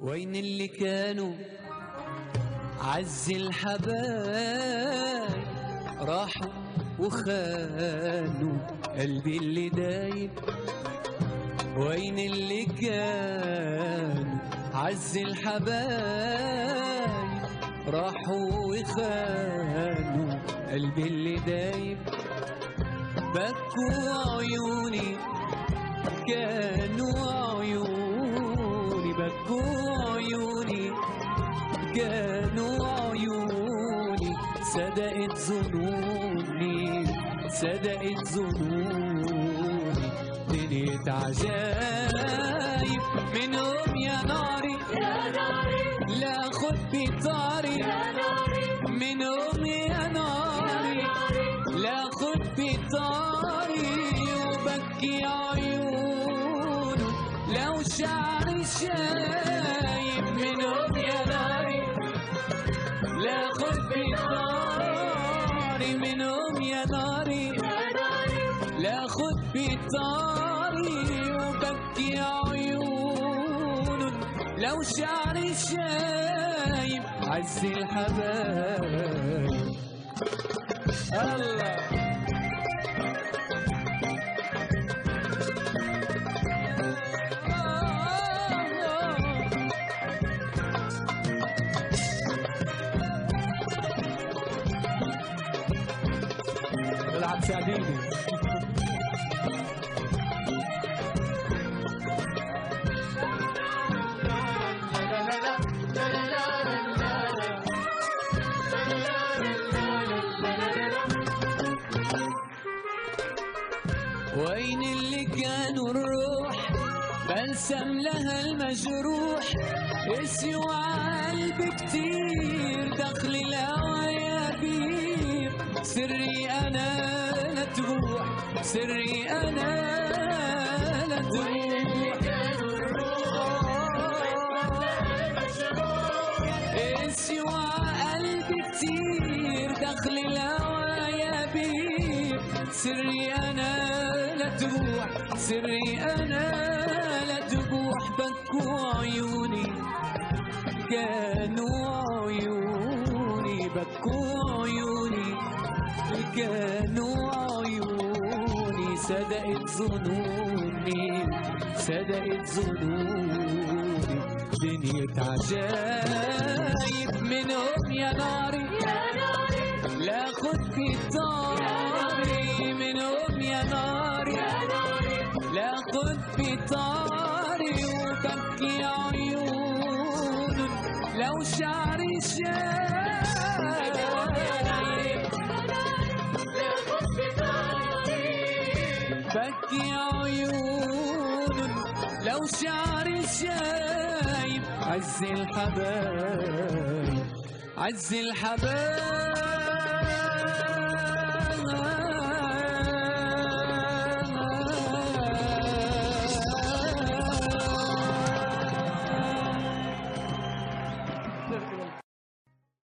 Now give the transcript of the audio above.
وين اللي كانوا عز الحبايب راحوا وخانوا قلبي اللي دايب. وين اللي كانوا عز الحبايب راحوا وخانوا قلبي اللي دايب. بكوا عيوني كانوا عيوني، بكوا عيوني كانوا عيوني، صدقت ظنوني صدقت ظنوني. دنيا عجايب منهم يا ناري يا ناري، لا خد بطاري يا ناري منهم يا ناري، لا خد بطاري. وبكي عيونه لو شعري شايب منهم يا ناري، لا خد بطاري منهم يا ناري، لا خد بطاري. وبكي عيونه لو شعري شايب عز الحبايب. الله العب ساعديني. وين اللي كانوا الروح بلسم لها المجروح، اسيوا عالقلب كتير دخل الهوى يا بير. سري انا لا تروح سري انا لا تروح، اسيوا عالقلب كتير دخل الهوى يا بير. سري انا لا تروح سري انا لا تروح. بكوا عيوني كانوا عيوني، بكوا عيوني كانوا عيوني، صدقت ظنوني صدقت ظنوني. دنيا عجايب منهم يا ناري يا ناري، لا خد بطاري منهم يا ناري يا ناري، لا خد بطاري. وبكي عيون لو شعري شايب، بكي عيون لو شعري شايب عز الحبايب عز الحبايب.